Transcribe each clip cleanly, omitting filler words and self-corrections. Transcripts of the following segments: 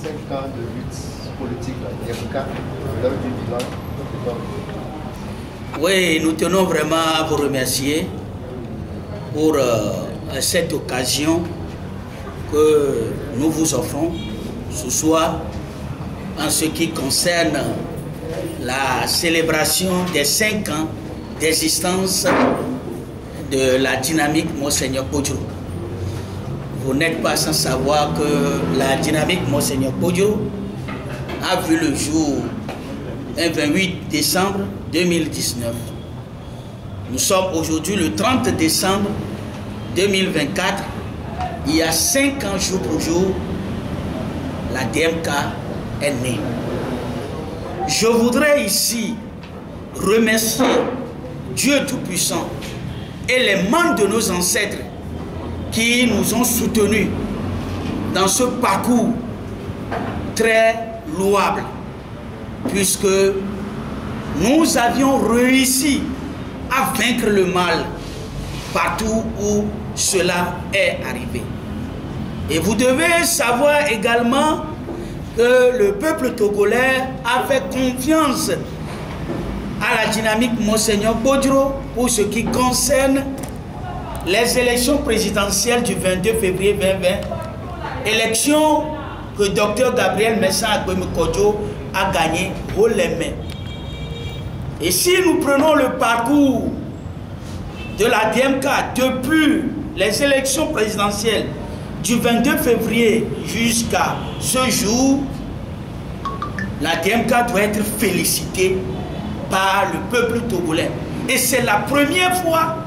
5 ans de lutte politique, la DMK, vous avez du bilan. Oui, nous tenons vraiment à vous remercier pour cette occasion que nous vous offrons ce soir en ce qui concerne la célébration des 5 ans d'existence de la dynamique Monseigneur Podjo. Vous n'êtes pas sans savoir que la dynamique Monseigneur Podjo a vu le jour un 28 décembre 2019. Nous sommes aujourd'hui le 30 décembre 2024. Il y a 5 ans jour pour jour, la DMK est née. Je voudrais ici remercier Dieu Tout-Puissant et les membres de nos ancêtres qui nous ont soutenus dans ce parcours très louable, puisque nous avions réussi à vaincre le mal partout où cela est arrivé. Et vous devez savoir également que le peuple togolais a fait confiance à la dynamique Monseigneur Podjo pour ce qui concerne les élections présidentielles du 22 février 2020, élections que Dr Gabriel Mensah Agbemekodjo a gagné haut les mains. Et si nous prenons le parcours de la DMK depuis les élections présidentielles du 22 février jusqu'à ce jour, la DMK doit être félicitée par le peuple togolais. Et c'est la première fois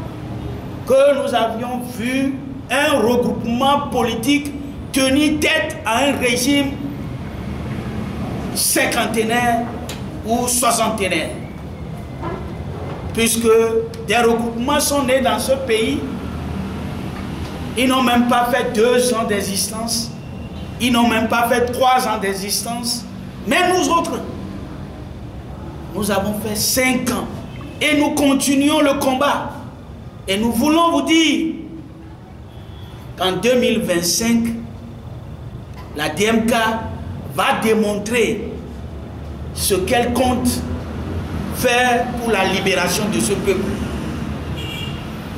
que nous avions vu un regroupement politique tenir tête à un régime cinquantenaire ou soixantenaire. Puisque des regroupements sont nés dans ce pays, ils n'ont même pas fait 2 ans d'existence, ils n'ont même pas fait 3 ans d'existence, mais nous autres, nous avons fait 5 ans et nous continuons le combat. Et nous voulons vous dire qu'en 2025, la DMK va démontrer ce qu'elle compte faire pour la libération de ce peuple.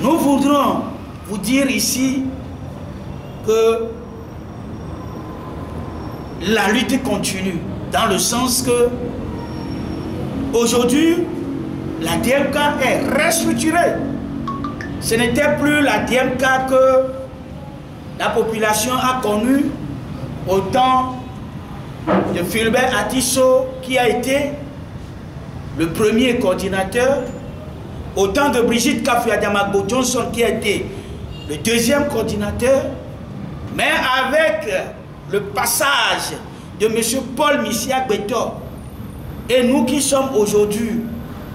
Nous voudrons vous dire ici que la lutte continue, dans le sens que aujourd'hui, la DMK est restructurée. Ce n'était plus la DMK que la population a connue au temps de Philbert Atisso, qui a été le premier coordinateur, au temps de Brigitte Kafuadamagbo Johnson, qui a été le 2e coordinateur, mais avec le passage de M. Paul Missia Beto, et nous qui sommes aujourd'hui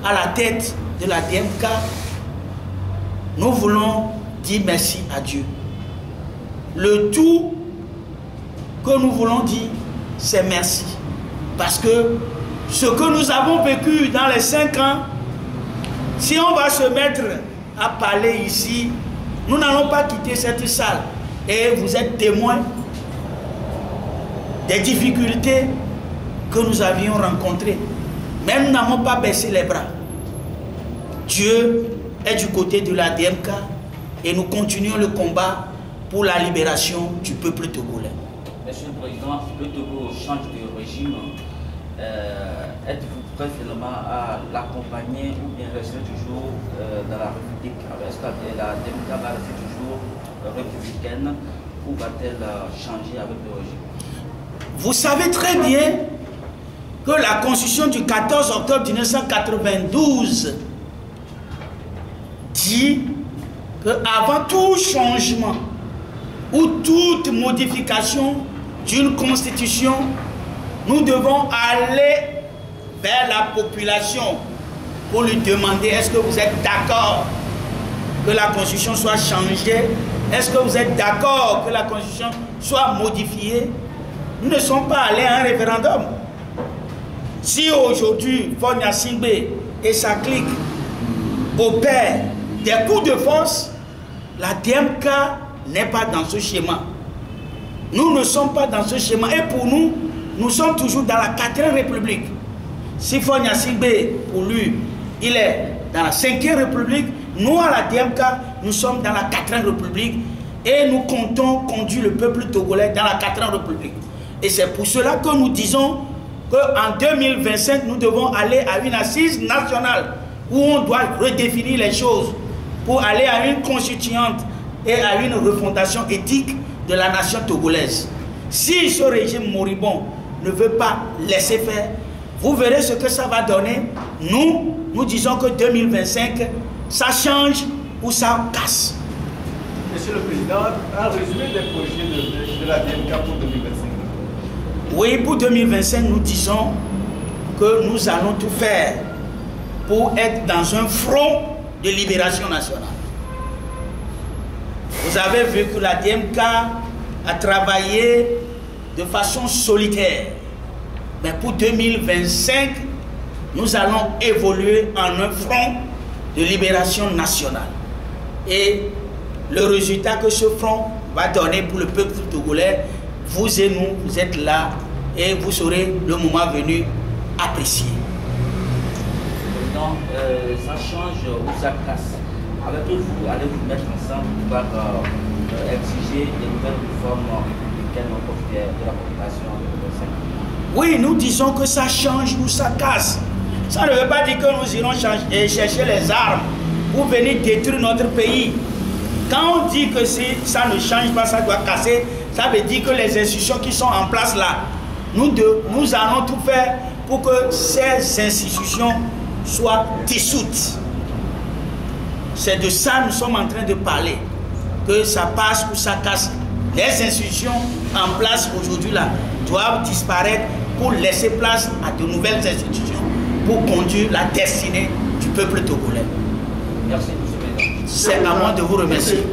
à la tête de la DMK, nous voulons dire merci à Dieu. Le tout que nous voulons dire, c'est merci. Parce que ce que nous avons vécu dans les 5 ans, si on va se mettre à parler ici, nous n'allons pas quitter cette salle. Et vous êtes témoins des difficultés que nous avions rencontrées. Mais nous n'avons pas baissé les bras. Dieu est du côté de la DMK et nous continuons le combat pour la libération du peuple togolais. Monsieur le Président, le Togo change de régime. Êtes-vous prêt finalement à l'accompagner ou bien rester toujours dans la République? Est-ce que la DMK va rester toujours républicaine ou va-t-elle changer avec le régime? Vous savez très bien que la Constitution du 14 octobre 1992 dit qu'avant tout changement ou toute modification d'une constitution, nous devons aller vers la population pour lui demander: est-ce que vous êtes d'accord que la constitution soit changée? Est-ce que vous êtes d'accord que la constitution soit modifiée? Nous ne sommes pas allés à un référendum. Si aujourd'hui Fonia Singbe et sa clique opèrent des coups de force, la DMK n'est pas dans ce schéma. Nous ne sommes pas dans ce schéma. Et pour nous, nous sommes toujours dans la 4e République. Si Fonya Singbe, pour lui, il est dans la 5e République. Nous, à la DMK, nous sommes dans la 4e République. Et nous comptons conduire le peuple togolais dans la 4e République. Et c'est pour cela que nous disons qu'en 2025, nous devons aller à une assise nationale où on doit redéfinir les choses pour aller à une constituante et à une refondation éthique de la nation togolaise. Si ce régime moribond ne veut pas laisser faire, vous verrez ce que ça va donner. Nous disons que 2025, ça change ou ça casse. Monsieur le Président, un résumé des projets de la DMK pour 2025. Oui, pour 2025, nous disons que nous allons tout faire pour être dans un front de libération nationale. Vous avez vu que la DMK a travaillé de façon solitaire. Mais pour 2025, nous allons évoluer en un front de libération nationale. Et le résultat que ce front va donner pour le peuple togolais, vous et nous, vous êtes là et vous saurez le moment venu apprécier. Donc, ça change ou ça casse. Avec vous, allez vous mettre ensemble pour exiger des nouvelles réformes républicaines au profit de la population de 2025. Oui, nous disons que ça change ou ça casse. Ça ne veut pas dire que nous irons chercher les armes pour venir détruire notre pays. Quand on dit que si ça ne change pas, ça doit casser, ça veut dire que les institutions qui sont en place là, nous allons tout faire pour que ces institutions soient dissoutes. C'est de ça que nous sommes en train de parler, que ça passe ou ça casse. Les institutions en place aujourd'hui là doivent disparaître pour laisser place à de nouvelles institutions pour conduire la destinée du peuple togolais. Merci, M. le Président. C'est à moi de vous remercier.